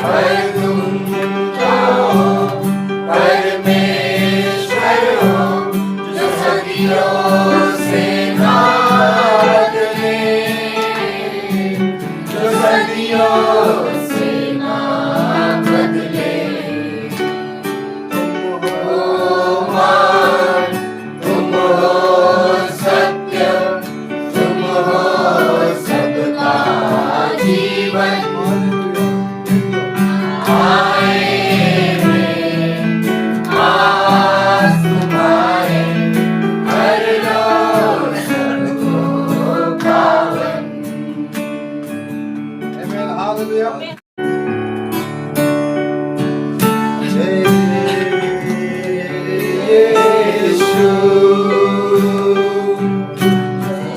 पर तुम तो परमेश्वर हो जो सदियों से ना बदले, जो सदियों से ना बदले। तुम हो मान, तुम हो सत्य, तुम हो सबका जीवन। आए हैं आवाज तुम्हारे, कर लो सबको पावन। Amen. Hallelujah. जय यीशु,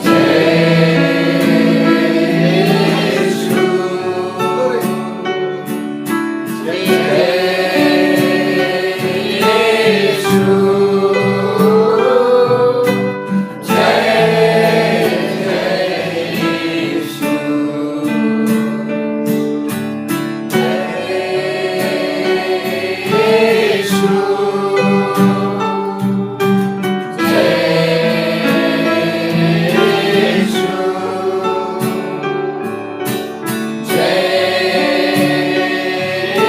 जय यीशु, जय यीशु, जय यीशु,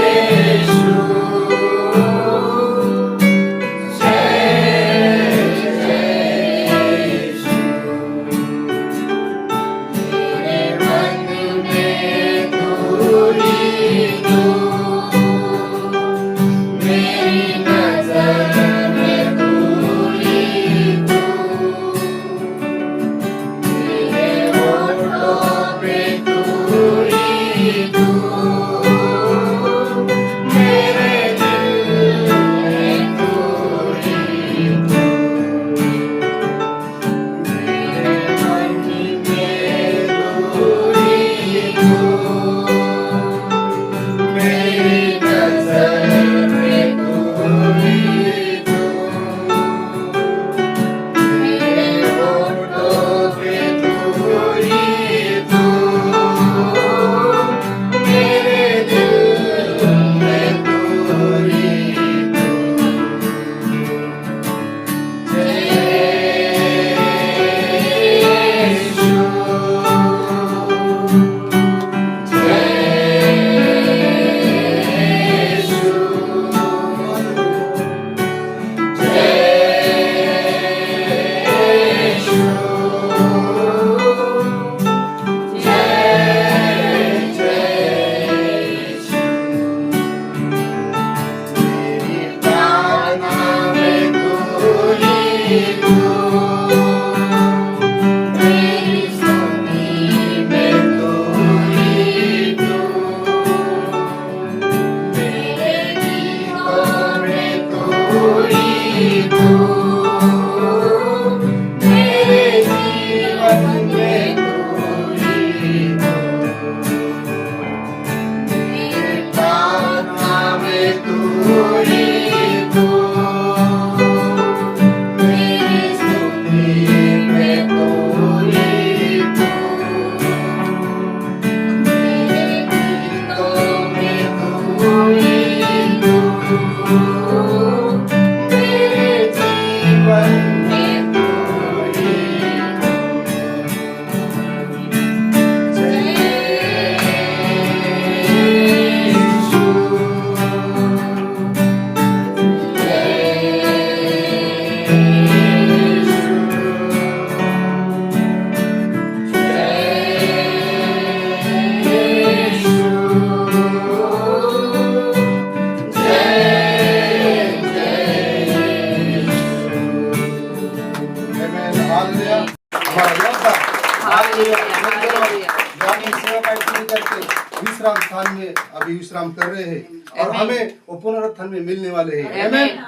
विश्राम स्थान में अभी विश्राम कर रहे हैं और हमें वो पुनरुत्थान में मिलने वाले हैं।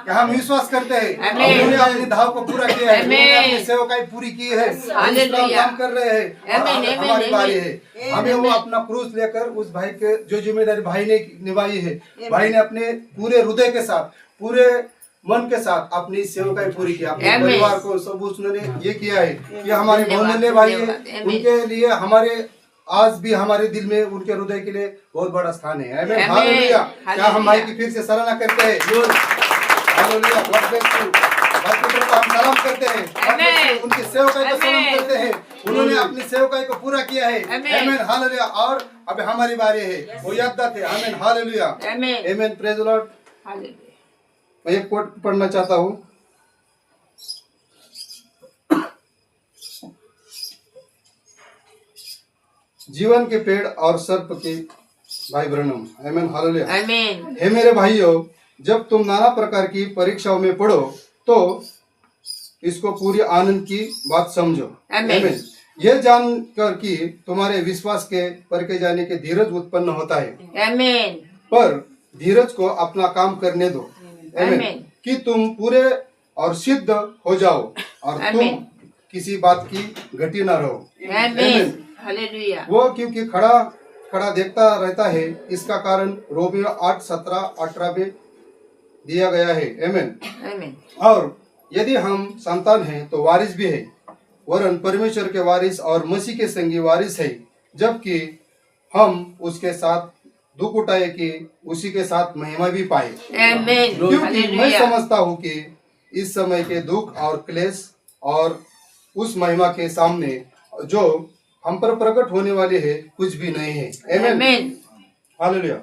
कि हम विश्वास करते हैं उन्होंने अपनी धाव को पूरा किया है, उन्होंने अपनी सेवकाई पूरी की है, विश्राम काम कर रहे हैं और हमारी बारी है। हमें वो अपना क्रूस लेकर उस भाई के जो जिम्मेदारी भाई ने निभाई है, भाई ने अपने पूरे हृदय के साथ पूरे मन के साथ अपनी सेवकाई पूरी की, अपने परिवार को सब उसने ये किया है। ये हमारे बहुमूल्य भाई है, उनके लिए हमारे आज भी हमारे दिल में उनके हृदय के लिए बहुत बड़ा स्थान है। आमीन, आमीन। हालेलुया। क्या हम भाई हालेलुया। की फिर से सराहना करते हैं? Hallelujah, God bless you. भाई पुत्र को हम सलाम करते हैं, गॉड ब्लेस यू। आमीन। उनकी सेवकाई को सलाम आमीन। करते हैं, उन्होंने अपनी सेवकाई को पूरा किया है। आमीन। आमीन, हालेलुया। और अब हमारी बारी है, वो याददात है। आमीन, हालेलुया, आमीन। आमीन, प्रेज द लॉर्ड। हालेलुया। मैं एक कोट पढ़ना चाहता हूँ। जीवन के पेड़ और सर्प के भाई ब्रनम। आमीन, हालेलुया। आमीन। हे मेरे भाइयों, जब तुम नाना प्रकार की परीक्षाओं में पढ़ो तो इसको पूरी आनंद की बात समझो। आमीन। आमीन। यह जानकर कि तुम्हारे विश्वास के परखे जाने के धीरज उत्पन्न होता है, आमीन। पर धीरज को अपना काम करने दो। आमीन। आमीन। कि तुम पूरे और सिद्ध हो जाओ और तुम आमीन। किसी बात की घटी न रहो। आमीन। हालेलुया। वो क्योंकि खड़ा खड़ा देखता रहता है, इसका कारण रोमियो 8:17-18 में दिया गया है। आमीन। आमीन। और यदि हम संतान हैं तो वारिस भी है, वरन परमेश्वर के वारिस और मसीह के संगी वारिस है, जबकि हम उसके साथ दुख उठाए कि उसी के साथ महिमा भी पाए। आमीन। क्योंकि मैं हालेलुया। समझता हूँ कि इस समय के दुख और क्लेश और उस महिमा के सामने जो हम पर प्रकट होने वाली है कुछ भी नहीं है। आमीन, आमीन। हालेलुया।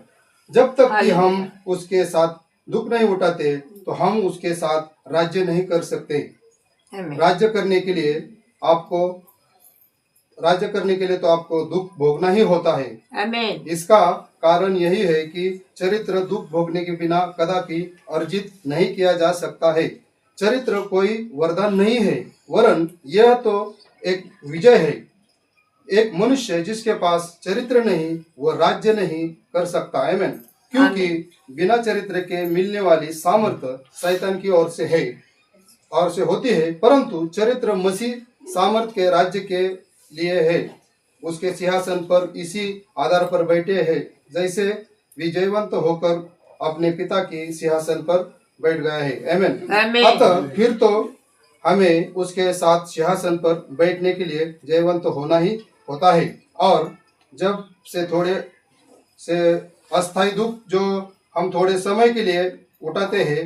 जब तक कि हालेलुया। हम उसके साथ दुख नहीं उठाते तो हम उसके साथ राज्य नहीं कर सकते। आमीन। राज्य करने के लिए तो आपको दुख भोगना ही होता है। आमीन। इसका कारण यही है कि चरित्र दुख भोगने के बिना कदापि अर्जित नहीं किया जा सकता है। चरित्र कोई वरदान नहीं है, वरन यह तो एक विजय है। एक मनुष्य जिसके पास चरित्र नहीं, वो राज्य नहीं कर सकता। आमीन। क्योंकि बिना चरित्र के मिलने वाली सामर्थ्य शैतान की ओर से है और से होती है, परंतु चरित्र मसीह सामर्थ के राज्य के लिए है। उसके सिंहासन पर इसी आधार पर बैठे हैं, जैसे विजयवंत होकर अपने पिता के सिंहासन पर बैठ गया है। आमीन। आमीन। अतः फिर तो हमें उसके साथ सिंहासन पर बैठने के लिए जयवंत होना ही होता है। और जब से थोड़े से अस्थायी दुख जो हम थोड़े समय के लिए उठाते हैं,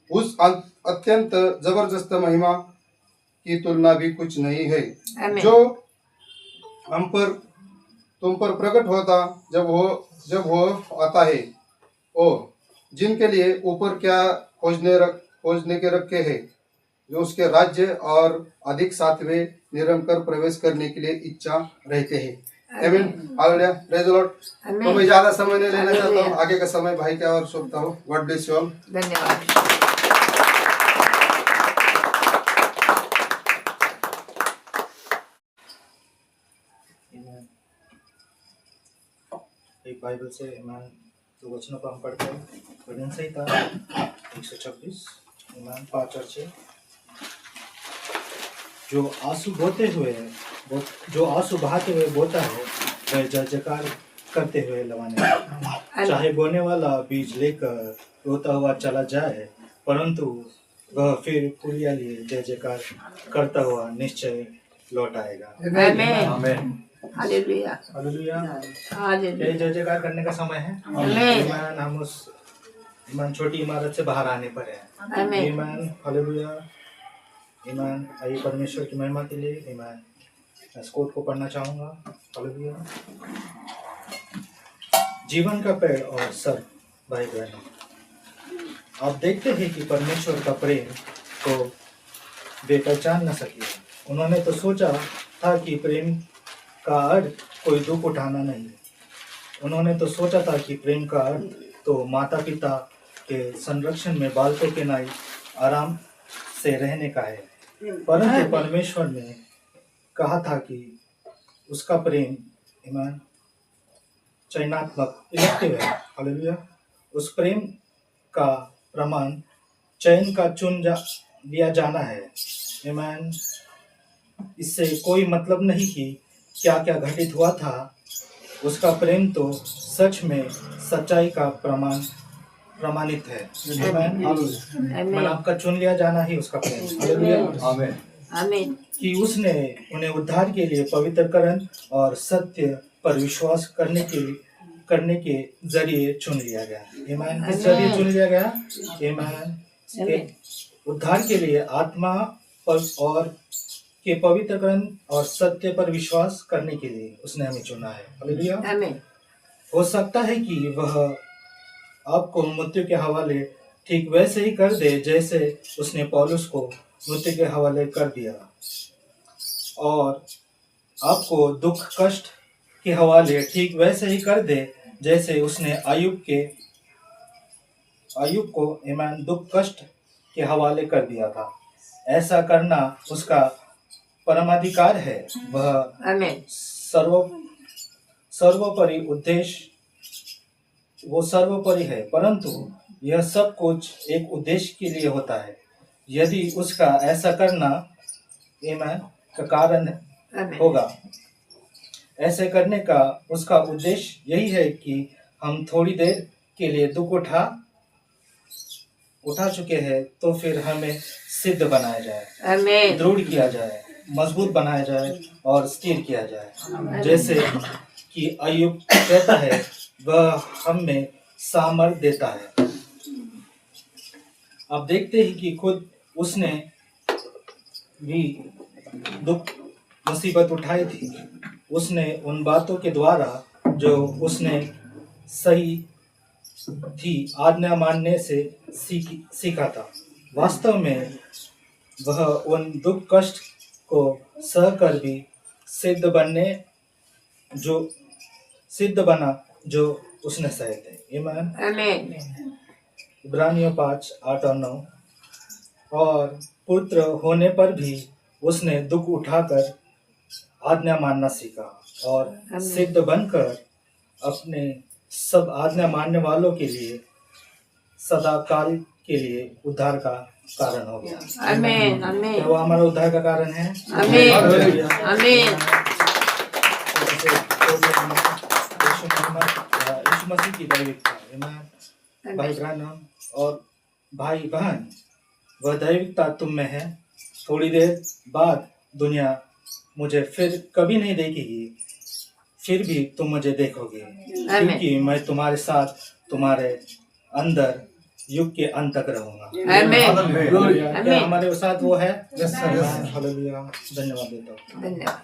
उस अत्यंत जबरदस्त महिमा की तुलना भी कुछ नहीं है आमीन। जो तुम पर प्रकट होता जब वो आता है। ओ जिनके लिए ऊपर क्या खोजने के रखे हैं, जो उसके राज्य और अधिक सातवें निरंतर प्रवेश करने के लिए इच्छा रहते हैं। आमीन, हालेलुया, प्रेज द लॉर्ड। तो मैं ज्यादा समय नहीं लेना चाहता हूँ, आगे का समय भाई क्या और सौंपता हूँ। God bless you all. धन्यवाद। एक बाइबल से ईमान दो वचनों को हम पढ़ते हैं। भजन संहिता 126 ईमान 5 और 6। जो आंसू बहाते हुए बोता है, वह जय जयकार करते हुए लवाने। चाहे बोने वाला बीज लेकर रोता हुआ चला जाए, परंतु वह फिर पुलिया लिए जय जयकार करता हुआ निश्चय लौट आएगा। आमीन। हालेलुया। हालेलुया। हालेलुया। ये जय जयकार करने का समय है। आमीन। ईमान हम उस ईमान छोटी इमारत से बाहर आने पर है। आमीन। ईमान, हालेलुया। ईमान, आइए परमेश्वर की महिमा के लिए ईमान मैं इस कोट को पढ़ना चाहूँगा। हालेलुया। जीवन का पेड़ और सर भाई बहनों, आप देखते हैं कि परमेश्वर का प्रेम को वे पहचान न सके। उन्होंने तो सोचा था कि प्रेम का अर्थ कोई दुख उठाना नहीं। उन्होंने तो सोचा था कि प्रेम का अर्थ तो माता पिता के संरक्षण में बालकों के नाई आराम से रहने का है। परंतु परमेश्वर ने कहा था कि उसका प्रेम ईमान चयनात्मक इलेक्टिव है। हालेलुया। उस प्रेम का प्रमाण चयन का लिया जाना है। ईमान, इससे कोई मतलब नहीं कि क्या क्या घटित हुआ था। उसका प्रेम तो सच में सच्चाई का प्रमाणित है। ईमान, आपका चुन लिया जाना ही उसका प्रेम। हालेलुया। आमीन कि उसने उन्हें उद्धार के लिए पवित्रकरण और सत्य पर विश्वास करने के जरिए चुन लिया गया। ईमान किस जरिए चुन लिया गया? ईमान के उद्धार के लिए आत्मा पर और के पवित्रकरण और सत्य पर विश्वास करने के लिए उसने हमें चुना है। हालेलुया। आमीन हो सकता है कि वह आपको मृत्यु के हवाले ठीक वैसे ही कर दे जैसे उसने पौलुस को मृत्यु के हवाले कर दिया, और आपको दुख कष्ट के हवाले ठीक वैसे ही कर दे जैसे उसने अय्यूब को ईमान दुख कष्ट के हवाले कर दिया था। ऐसा करना उसका परमाधिकार है। वह आमीन सर्वोपरि उद्देश्य वो सर्वोपरि है, परंतु यह सब कुछ एक उद्देश्य के लिए होता है। यदि उसका ऐसा करना ईमान का कारण होगा, ऐसे करने का उसका उद्देश्य यही है कि हम थोड़ी देर के लिए दुख उठा चुके हैं तो फिर हमें सिद्ध बनाया जाए, आमीन दृढ़ किया जाए, मजबूत बनाया जाए और स्थिर किया जाए। जैसे कि अय्यूब कहता है, वह हम में सामर्थ देता है। आप देखते हैं कि खुद उसने भी दुख मुसीबत उठाई थी। उसने उन बातों के द्वारा जो उसने सही थी आज्ञा मानने से सीखा था। वास्तव में वह उन दुख कष्ट को सहकर भी सिद्ध बना जो उसने सहे थे। ईमान। आमीन इब्रानियों 5:8 और 9। और पुत्र होने पर भी उसने दुख उठाकर आज्ञा मानना सीखा और सिद्ध बनकर अपने सब आज्ञा मानने वालों के लिए सदा काल के लिए उद्धार का कारण हो गया। आमीन आमीन क्या वो हमारा उद्धार का कारण है? आमीन हालेलुया। आमीन यीशु मसीह की दैविकता। ईमान। भाई ब्रानम और भाई बहन, वह दैविकता तुम में है। थोड़ी देर बाद दुनिया मुझे फिर कभी नहीं देखेगी, फिर भी तुम मुझे देखोगे, क्योंकि मैं तुम्हारे साथ तुम्हारे अंदर युग के अंत तक रहूंगा। आमीन क्या हमारे साथ वो है? हालेलुया। धन्यवाद देता हूँ। धन्यवाद।